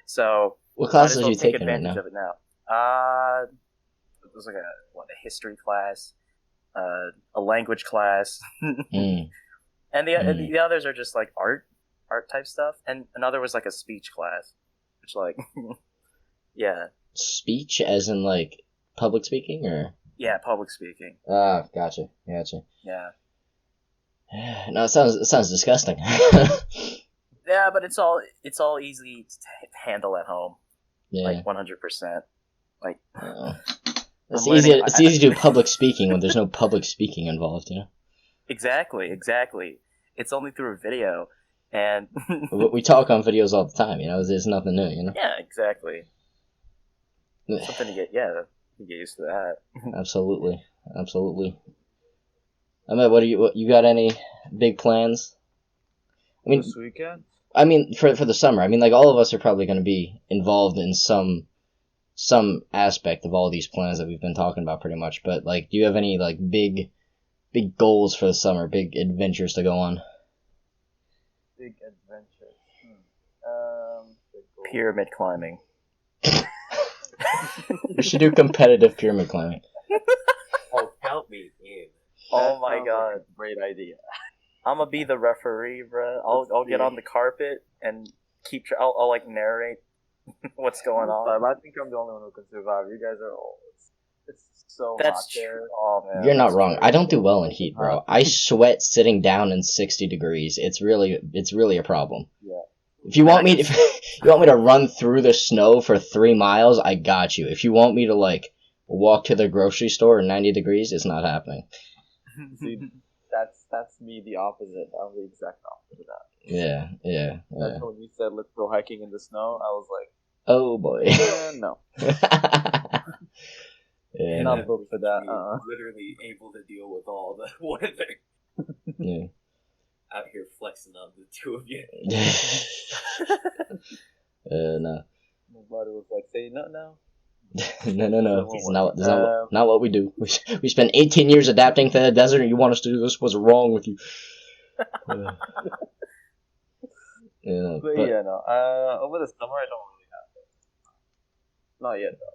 [SPEAKER 2] So
[SPEAKER 1] What
[SPEAKER 2] might as
[SPEAKER 1] classes are
[SPEAKER 2] well
[SPEAKER 1] you
[SPEAKER 2] take
[SPEAKER 1] taking right
[SPEAKER 2] advantage
[SPEAKER 1] now?
[SPEAKER 2] of it now. It was like a history class, a language class,
[SPEAKER 1] Mm.
[SPEAKER 2] and the others are just like art type stuff, and another was like a speech class, which like yeah,
[SPEAKER 1] Speech, as in like public speaking, or
[SPEAKER 2] public speaking.
[SPEAKER 1] ah, gotcha.
[SPEAKER 2] Yeah.
[SPEAKER 1] No, it sounds disgusting.
[SPEAKER 2] Yeah, but it's all easy to handle at home,
[SPEAKER 1] Yeah.
[SPEAKER 2] like 100%. Like
[SPEAKER 1] It's
[SPEAKER 2] I'm
[SPEAKER 1] easy.
[SPEAKER 2] learning-
[SPEAKER 1] It's easy to do public speaking when there's no public speaking involved. You know.
[SPEAKER 2] exactly. It's only through a video, and
[SPEAKER 1] We talk on videos all the time. You know, there's nothing new. You know.
[SPEAKER 2] yeah, exactly. Something to get used to that.
[SPEAKER 1] Absolutely. I mean, what you got any big plans? I mean,
[SPEAKER 4] This weekend?
[SPEAKER 1] for the summer. I mean, like all of us are probably going to be involved in some aspect of all these plans that we've been talking about, pretty much. But like, do you have any like big goals for the summer? Big adventures to go on?
[SPEAKER 4] Big adventures. Big goal.
[SPEAKER 2] Pyramid climbing.
[SPEAKER 1] We should do competitive pyramid climbing.
[SPEAKER 3] Oh, count me in.
[SPEAKER 2] Oh
[SPEAKER 4] That
[SPEAKER 2] my
[SPEAKER 4] sounds
[SPEAKER 2] god.
[SPEAKER 4] like a great idea.
[SPEAKER 2] I'm gonna be the referee, bro. I'll get on the carpet and I'll like narrate what's going on.
[SPEAKER 4] I think I'm the only one who can survive. You guys are all. It's so
[SPEAKER 2] That's
[SPEAKER 4] hot there.
[SPEAKER 2] true. Oh man,
[SPEAKER 1] You're not
[SPEAKER 2] that's
[SPEAKER 1] wrong.
[SPEAKER 2] true.
[SPEAKER 1] I don't do well in heat, bro. I sweat sitting down in 60 degrees. It's really a problem.
[SPEAKER 4] Yeah.
[SPEAKER 1] If you want me to run through the snow for 3 miles, I got you. If you want me to like walk to the grocery store in 90 degrees, it's not happening.
[SPEAKER 4] See, that's me, the opposite. I'm the exact opposite of that.
[SPEAKER 1] Yeah.
[SPEAKER 4] That's when you said let's go hiking in the snow. I was like,
[SPEAKER 1] Oh boy.
[SPEAKER 4] no,
[SPEAKER 1] Yeah.
[SPEAKER 4] not built for that.
[SPEAKER 3] Literally able to deal with all the weather.
[SPEAKER 1] Yeah.
[SPEAKER 3] Out here flexing on the two of you.
[SPEAKER 1] No.
[SPEAKER 4] My body was like, say no.
[SPEAKER 1] No. It's not what we do. We spent 18 years adapting to the desert, and you want us to do this? What's wrong with you? Yeah,
[SPEAKER 4] But yeah, no. Over the summer, I don't really have it. Not yet, though.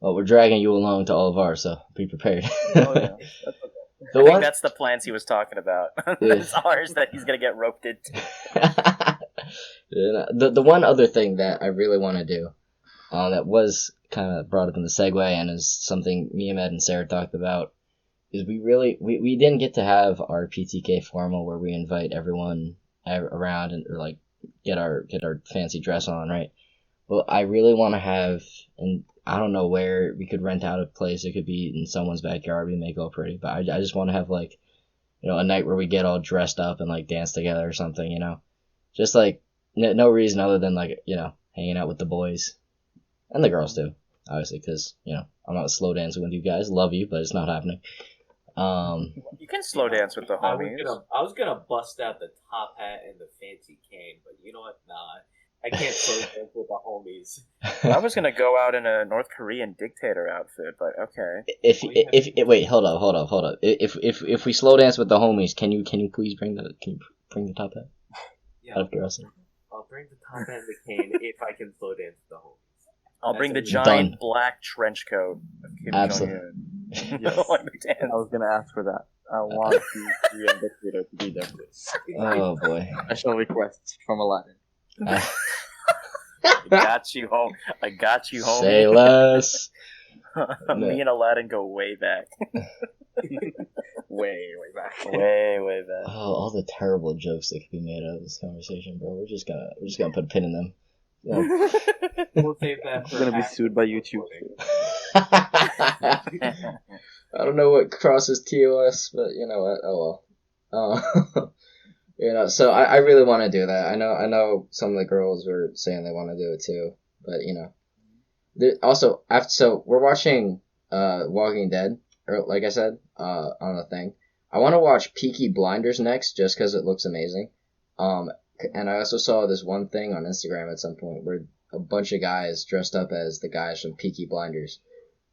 [SPEAKER 1] well, we're dragging you along to all of ours, so be prepared.
[SPEAKER 4] Oh yeah, that's okay.
[SPEAKER 1] The
[SPEAKER 2] I
[SPEAKER 1] one,
[SPEAKER 2] think that's the plans he was talking about. That's ours that he's gonna get roped into.
[SPEAKER 1] the one other thing that I really want to do, that was kind of brought up in the segue and is something me, Ahmed, and Sarah talked about, is we didn't get to have our PTK formal where we invite everyone around and or like get our fancy dress on, right? But I really want to have, and I don't know where we could rent out a place. It could be in someone's backyard. We make it all pretty, but I just want to have like, a night where we get all dressed up and like dance together or something, just like no reason other than like hanging out with the boys and the girls too, obviously, because I'm not slow dancing with you guys. Love you, but it's not happening.
[SPEAKER 2] You can slow dance with the homies.
[SPEAKER 3] I was gonna bust out the top hat and the fancy cane, but you know what? Nah, I can't slow dance with the homies.
[SPEAKER 2] I was gonna go out in a North Korean dictator outfit, but okay.
[SPEAKER 1] Wait, hold up. If we slow dance with the homies, can you please bring the top hat?
[SPEAKER 3] Yeah,
[SPEAKER 1] Out of curiosity.
[SPEAKER 3] I'll bring the top hat and the cane if I can slow dance with the homies.
[SPEAKER 2] I'll bring the
[SPEAKER 3] That's
[SPEAKER 2] giant
[SPEAKER 1] done.
[SPEAKER 2] black trench coat of Kim
[SPEAKER 1] Absolutely.
[SPEAKER 2] Jong-un.
[SPEAKER 4] Yes. I was gonna ask for that. I want the Korean dictator to be there, please.
[SPEAKER 1] Oh boy.
[SPEAKER 4] Special requests from Aladdin.
[SPEAKER 2] I got you home. I got you home.
[SPEAKER 1] Say less.
[SPEAKER 2] Me and Aladdin go way back.
[SPEAKER 4] Way back.
[SPEAKER 2] way back.
[SPEAKER 1] Oh, all the terrible jokes that could be made out of this conversation, bro. We're just gonna put a pin in them.
[SPEAKER 3] We'll save that
[SPEAKER 4] It's
[SPEAKER 3] for
[SPEAKER 4] gonna be
[SPEAKER 3] after
[SPEAKER 4] sued by YouTube.
[SPEAKER 1] I don't know what crosses TOS, but you know what? Oh well. So I really want to do that. I know some of the girls were saying they want to do it too, but also so we're watching Walking Dead, or like I said on the thing. I want to watch Peaky Blinders next, just because it looks amazing. And I also saw this one thing on Instagram at some point where a bunch of guys dressed up as the guys from Peaky Blinders.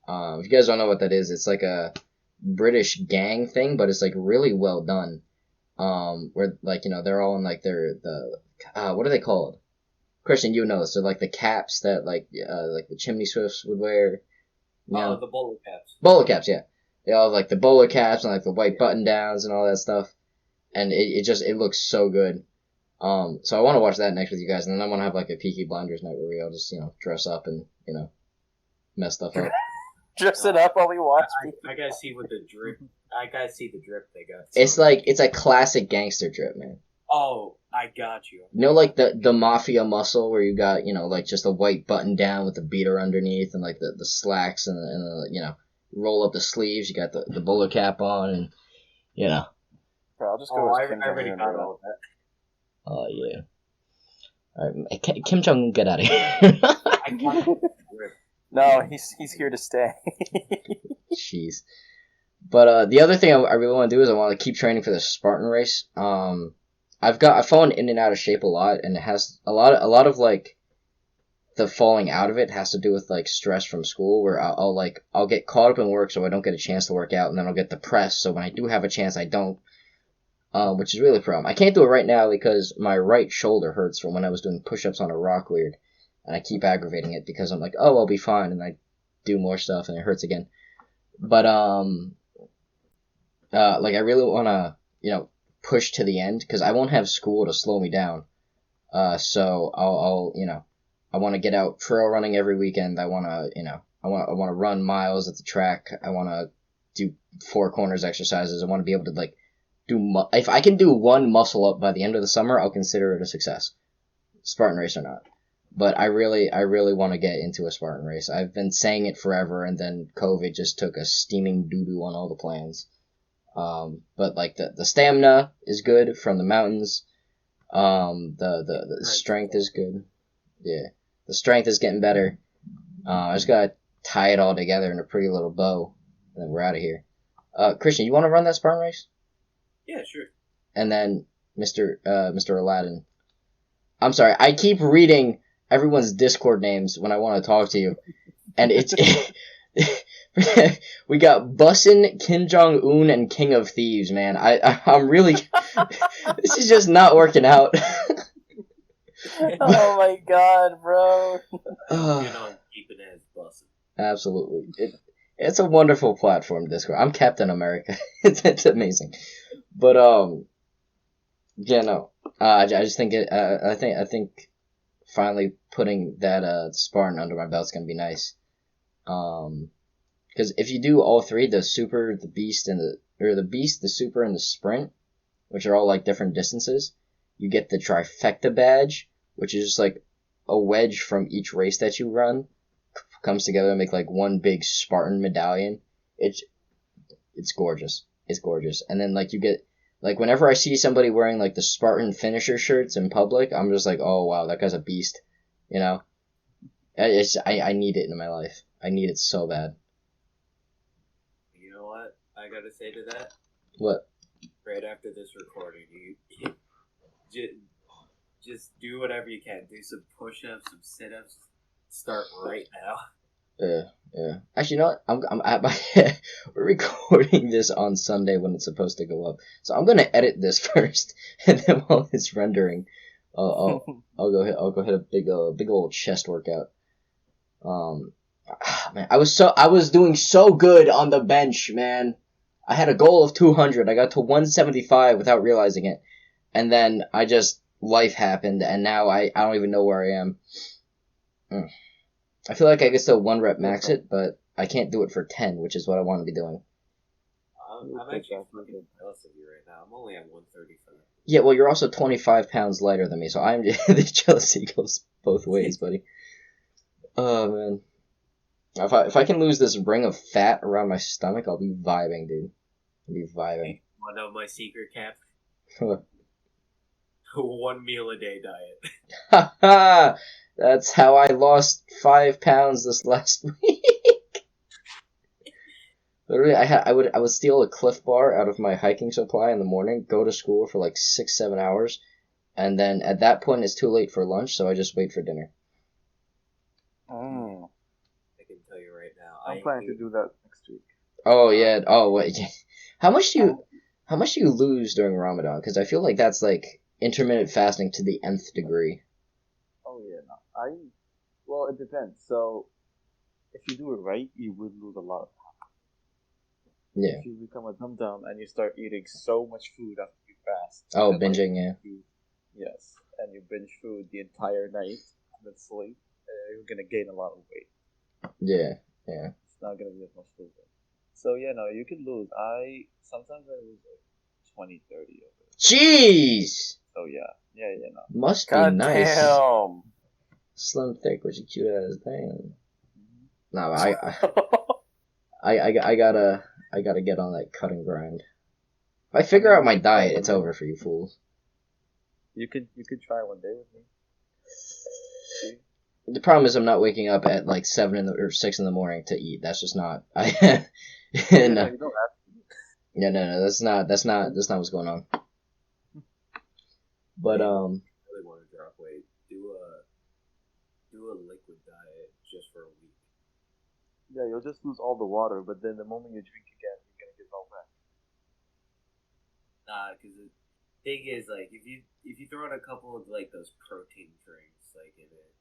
[SPEAKER 1] If you guys don't know what that is, it's like a British gang thing, but it's like really well done. Where like they're all in like what are they called? Cristian, you know this. They're like the caps that like the chimney swifts would wear.
[SPEAKER 3] the bowler caps.
[SPEAKER 1] Bowler caps, yeah. They all have like the bowler caps and like the white button downs and all that stuff, and it looks so good. So I want to watch that next with you guys, and then I want to have like a Peaky Blinders night where we all just dress up and mess stuff up.
[SPEAKER 2] Dress it up while we watch.
[SPEAKER 3] I gotta see what the drip. I gotta see the drip they got.
[SPEAKER 1] It's a classic gangster drip, man.
[SPEAKER 3] Oh, I got you.
[SPEAKER 1] Like the mafia muscle where you got like just a white button down with the beater underneath and like the slacks and roll up the sleeves. You got the bowler cap on and
[SPEAKER 2] Bro, I'll just go as Kim
[SPEAKER 3] I already
[SPEAKER 2] Jong-un,
[SPEAKER 3] got
[SPEAKER 2] bro.
[SPEAKER 3] all that.
[SPEAKER 1] Oh yeah. All right, Kim Jong, get out of here.
[SPEAKER 3] I got the drip.
[SPEAKER 2] No, he's here to stay.
[SPEAKER 1] Jeez. But the other thing I really want to do is I want to keep training for the Spartan Race. I've fallen in and out of shape a lot, and it has a lot of like the falling out of it has to do with like stress from school, where I'll get caught up in work, so I don't get a chance to work out, and then I'll get depressed. So when I do have a chance, I don't. Which is really a problem. I can't do it right now because my right shoulder hurts from when I was doing push-ups on a rock weird, and I keep aggravating it because I'm like, oh, I'll be fine, and I do more stuff and it hurts again. But like I really want to push to the end because I won't have school to slow me down. So I'll I want to get out trail running every weekend. I want to I want to run miles at the track. I want to do 4 corners exercises. I want to be able to like if I can do one muscle up by the end of the summer, I'll consider it a success. Spartan Race or not. But I really want to get into a Spartan Race. I've been saying it forever, and then COVID just took a steaming doo-doo on all the plans. But like the stamina is good from the mountains. The strength is good. Yeah. The strength is getting better. I just gotta tie it all together in a pretty little bow, and then we're out of here. Cristian, you want to run that Spartan Race?
[SPEAKER 3] Yeah, sure.
[SPEAKER 1] And then Mr. Aladdin. I'm sorry, I keep reading everyone's Discord names when I want to talk to you, and it's we got Bussin, Kim Jong Un, and King of Thieves. Man, I'm really this is just not working out.
[SPEAKER 2] Oh my god, bro.
[SPEAKER 3] Keeping it as bussin'.
[SPEAKER 1] Absolutely, it's a wonderful platform. Discord. I'm Captain America. It's amazing, but yeah, no. I just think I think finally putting that Spartan under my belt's gonna be nice. Because if you do all three, the super, the beast, the super, and the sprint, which are all like different distances, you get the trifecta badge, which is just like a wedge from each race that you run, comes together and make like one big Spartan medallion. It's gorgeous. It's gorgeous. And then like you get, like whenever I see somebody wearing like the Spartan finisher shirts in public, I'm just like, oh wow, that guy's a beast. You know? I need it in my life. I need it so bad.
[SPEAKER 3] You know what I gotta say to that?
[SPEAKER 1] What?
[SPEAKER 3] Right after this recording, you just do whatever you can. Do some push-ups, some sit-ups. Start right now.
[SPEAKER 1] Yeah. Actually, you know what? I'm at my. We're recording this on Sunday when it's supposed to go up, so I'm gonna edit this first, and then while it's rendering, I'll go hit a big old chest workout. Man, I was doing so good on the bench, man. I had a goal of 200. I got to 175 without realizing it, and then life happened, and now I don't even know where I am. I feel like I could still 1 rep max it, but I can't do it for 10, which is what I want to be doing.
[SPEAKER 3] I'm actually fucking jealous of you right now. I'm only at 135.
[SPEAKER 1] Yeah, well, you're also 25 pounds lighter than me, so I'm the jealousy goes both ways, buddy. Oh man, if I can lose this ring of fat around my stomach, I'll be vibing, dude. I'll be vibing.
[SPEAKER 3] Want to know my secret, Cap? 1 meal a day diet.
[SPEAKER 1] Haha! That's how I lost 5 pounds this last week. Literally, I would steal a Cliff Bar out of my hiking supply in the morning, go to school for like 6-7 hours, and then at that point it's too late for lunch, so I just wait for dinner.
[SPEAKER 3] I can tell you right now.
[SPEAKER 4] I'm planning to do that next week.
[SPEAKER 1] Oh yeah. Oh wait. How much do you lose during Ramadan? Because I feel like that's like intermittent fasting to the nth degree.
[SPEAKER 4] Oh yeah, no. Well, it depends. So, if you do it right, you would lose a lot of pounds.
[SPEAKER 1] Yeah.
[SPEAKER 4] If you become a dum-dum and you start eating so much food after you fast.
[SPEAKER 1] Oh, binging, yeah.
[SPEAKER 4] Yes, and you binge food the entire night and then sleep, you're gonna gain a lot of weight.
[SPEAKER 1] Yeah.
[SPEAKER 4] It's not gonna be as much food. So yeah, no, you can lose. Sometimes I lose like 20, 30 of it.
[SPEAKER 1] Jeez!
[SPEAKER 4] So yeah, no.
[SPEAKER 1] Must be
[SPEAKER 2] God
[SPEAKER 1] nice.
[SPEAKER 2] damn.
[SPEAKER 1] Slim thick, was you cute as damn. Nah, I gotta get on that cutting grind. If I figure out my diet, it's over for you fools.
[SPEAKER 4] You could try one day with me. See?
[SPEAKER 1] The problem is I'm not waking up at like 7 or 6 in the morning to eat. That's just not. No.
[SPEAKER 4] You don't have to.
[SPEAKER 1] Yeah, no, that's not what's going on. But
[SPEAKER 3] really want to drop weight. Do a liquid diet just for a week.
[SPEAKER 4] Yeah, you'll just lose all the water, but then the moment you drink again, you're gonna get it all back.
[SPEAKER 3] Nah, because the thing is, like, if you throw in a couple of like those protein drinks, like in it,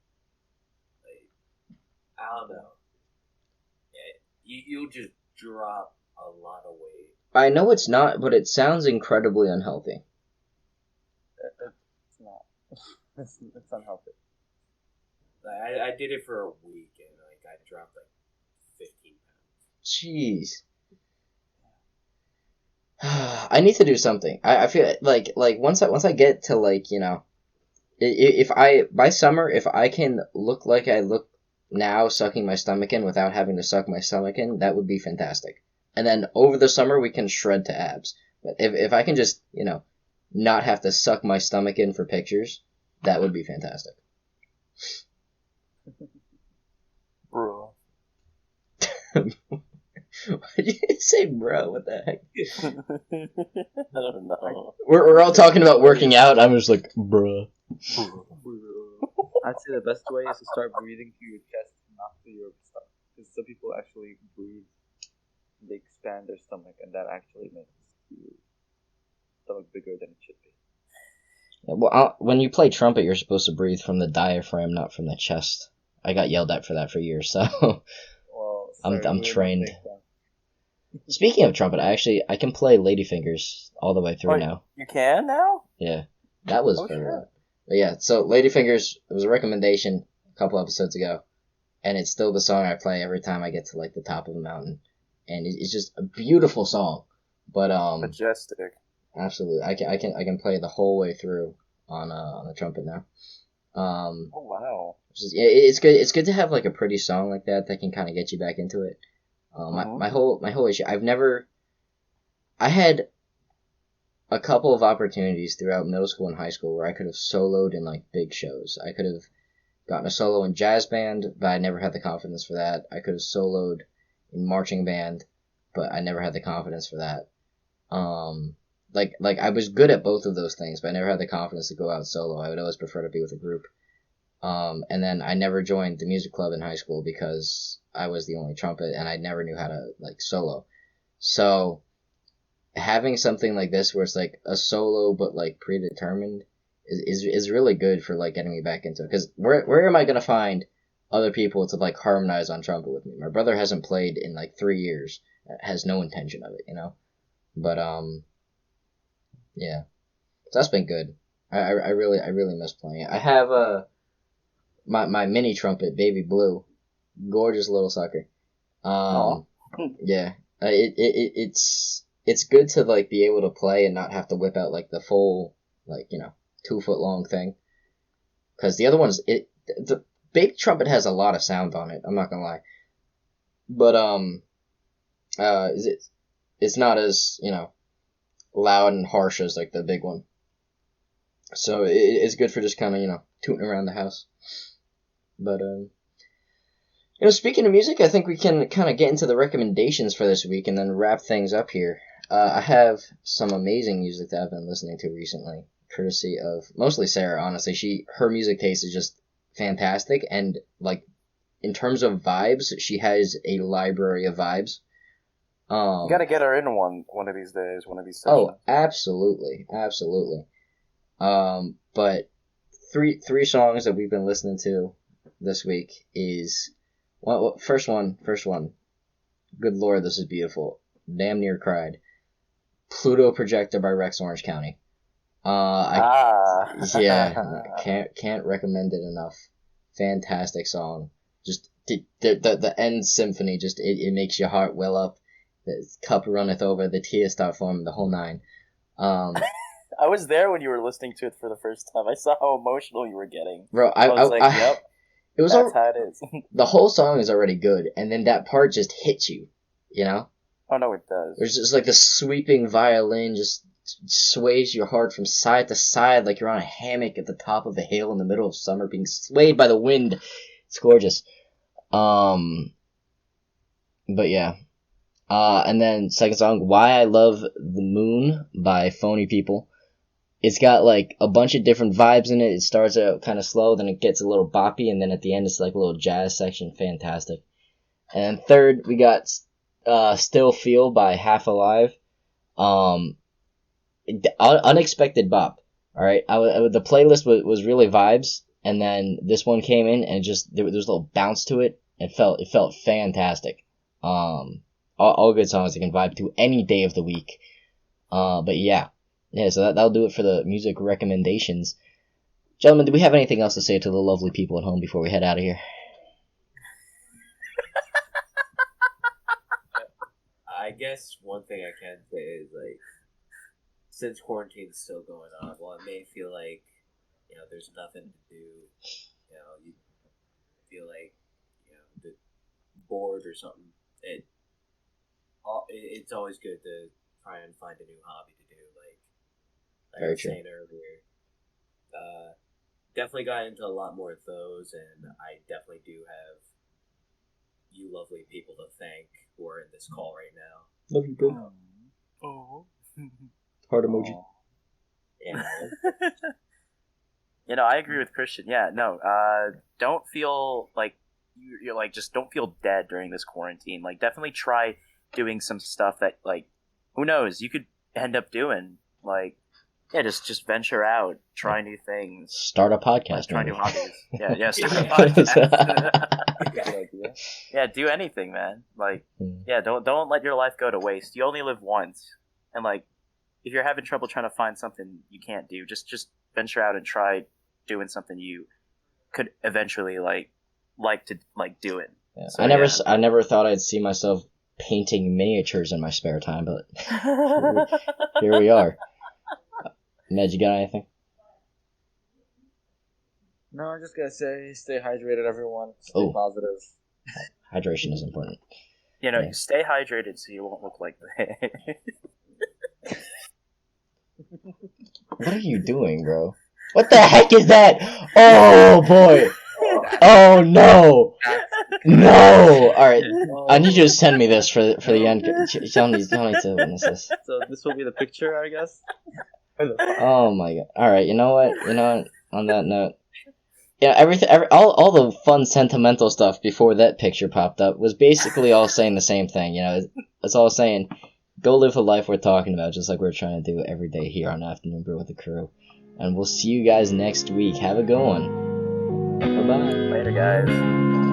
[SPEAKER 3] like I don't know, you'll just drop a lot of weight.
[SPEAKER 1] I know it's not, but it sounds incredibly unhealthy.
[SPEAKER 4] It's not. It's unhealthy.
[SPEAKER 3] Like, I did it for a week and like I dropped like 15 pounds.
[SPEAKER 1] Jeez. I need to do something. I feel like once I get to like, you know, if by summer if I can look like I look now sucking my stomach in without having to suck my stomach in, that would be fantastic. And then over the summer we can shred to abs. But if I can just, you know, not have to suck my stomach in for pictures, that would be fantastic.
[SPEAKER 2] Bro.
[SPEAKER 1] Why did you say bro? What the heck?
[SPEAKER 2] I don't know.
[SPEAKER 1] We're all talking about working out. I'm just like, bruh.
[SPEAKER 4] I'd say the best way is to start breathing through your chest and not through your stomach. some people actually breathe, they expand their stomach, and that actually makes your stomach bigger than it should be.
[SPEAKER 1] Yeah, well, when you play trumpet, you're supposed to breathe from the diaphragm, not from the chest. I got yelled at for that for years, so
[SPEAKER 4] Well,
[SPEAKER 1] I'm
[SPEAKER 4] sorry, we're not
[SPEAKER 1] trained.
[SPEAKER 4] big fans.
[SPEAKER 1] Speaking of trumpet, I can play Ladyfingers all the way through now.
[SPEAKER 2] You can now?
[SPEAKER 1] Yeah, that was
[SPEAKER 2] Oh,
[SPEAKER 1] for.
[SPEAKER 2] sure.
[SPEAKER 1] But yeah, so Ladyfingers, it was a recommendation a couple episodes ago, and it's still the song I play every time I get to like the top of a mountain, and it's just a beautiful song. But
[SPEAKER 2] Majestic.
[SPEAKER 1] absolutely, I can play the whole way through on the trumpet now.
[SPEAKER 2] Oh wow.
[SPEAKER 1] It's good. It's good to have like a pretty song like that can kind of get you back into it. My whole issue. I had a couple of opportunities throughout middle school and high school where I could have soloed in like big shows. I could have gotten a solo in jazz band, but I never had the confidence for that. I could have soloed in marching band, but I never had the confidence for that. Like I was good at both of those things, but I never had the confidence to go out solo. I would always prefer to be with a group. And then I never joined the music club in high school because I was the only trumpet and I never knew how to like solo. So having something like this where it's like a solo but like predetermined is really good for like getting me back into it. Because where am I gonna find other people to like harmonize on trumpet with me? My brother hasn't played in like 3 years, has no intention of it, you know. But yeah, so that's been good. I really miss playing it. I have my mini trumpet, Baby Blue, gorgeous little sucker. Yeah, it's good to like be able to play and not have to whip out like the full 2 foot long thing. Because the other ones, the big trumpet has a lot of sound on it. I'm not gonna lie, but it's not as loud and harsh as like the big one. So it's good for just kind of tooting around the house. But speaking of music, I think we can kind of get into the recommendations for this week and then wrap things up here. I have some amazing music that I've been listening to recently, courtesy of mostly Sarah. Honestly, her music taste is just fantastic, and like in terms of vibes, she has a library of vibes.
[SPEAKER 2] You gotta get her in one of these days, one of these sessions.
[SPEAKER 1] Oh, absolutely. But three songs that we've been listening to this week is first one. Good Lord, this is beautiful. Damn near cried. Pluto Projector by Rex Orange County. Can't recommend it enough. Fantastic song. Just the end symphony, just it makes your heart well up. The cup runneth over, the tears start forming, the whole nine.
[SPEAKER 2] I was there when you were listening to it for the first time. I saw how emotional you were getting.
[SPEAKER 1] Bro,
[SPEAKER 2] I was like, yep,
[SPEAKER 1] it was
[SPEAKER 2] that's how it is.
[SPEAKER 1] The whole song is already good, and then that part just hits you,
[SPEAKER 2] Oh, no, it does.
[SPEAKER 1] There's just like the sweeping violin just sways your heart from side to side like you're on a hammock at the top of a hill in the middle of summer being swayed by the wind. It's gorgeous. But yeah. And then second song, Why I Love the Moon by Phony People. It's got like a bunch of different vibes in it. It starts out kind of slow, then it gets a little boppy, and then at the end it's like a little jazz section. Fantastic. And then third, we got Still Feel by Half Alive. Unexpected bop. Alright, the playlist was really vibes, and then this one came in, and there was a little bounce to it. It felt fantastic. All good songs I can vibe to any day of the week. But yeah, so that'll do it for the music recommendations. Gentlemen, do we have anything else to say to the lovely people at home before we head out of here?
[SPEAKER 3] I guess one thing I can say is, like, since quarantine's still going on, while it may feel like, there's nothing to do, you feel like, bored or something, it's always good to try and find a new hobby to do, like I was saying earlier. Definitely got into a lot more of those, and I definitely do have you lovely people to thank who are in this call right now.
[SPEAKER 1] Love you, bro.
[SPEAKER 2] Oh.
[SPEAKER 1] Heart emoji.
[SPEAKER 3] Yeah.
[SPEAKER 2] I agree with Christian. Yeah, no, don't feel like you're like, just don't feel dead during this quarantine. Like, definitely try doing some stuff that, like, who knows, you could end up doing. Like, yeah, just venture out, try new things,
[SPEAKER 1] Start a podcast.
[SPEAKER 2] like, try
[SPEAKER 1] maybe.
[SPEAKER 2] new hobbies. Yeah, start a podcast.
[SPEAKER 4] Good idea.
[SPEAKER 2] Yeah, do anything, man. Like,
[SPEAKER 1] Hmm.
[SPEAKER 2] yeah, don't let your life go to waste. You only live once, and like, if you're having trouble trying to find something you can't do, just venture out and try doing something you could eventually like to like doing.
[SPEAKER 1] Yeah.
[SPEAKER 2] So,
[SPEAKER 1] I never thought I'd see myself painting miniatures in my spare time, but here we are. Ned, you got anything?
[SPEAKER 4] No, I'm just gonna say, stay hydrated, everyone. Stay
[SPEAKER 1] Oh.
[SPEAKER 4] positive.
[SPEAKER 1] Hydration is important.
[SPEAKER 2] You know,
[SPEAKER 1] Yeah.
[SPEAKER 2] stay hydrated so you won't look like the.
[SPEAKER 1] What are you doing, bro? What the heck is that? Oh boy! Oh no! No! All right, I need you to send me this for the end. Tell me to witness this.
[SPEAKER 4] So this will be the picture, I guess.
[SPEAKER 1] Oh my god! All right, you know what? On that note, yeah, all the fun sentimental stuff before that picture popped up was basically all saying the same thing. You know, it's all saying, go live a life worth talking about, just like we're trying to do every day here on Afternoon Brew with the crew. And we'll see you guys next week. Have a good one. Bye bye.
[SPEAKER 2] Later, guys.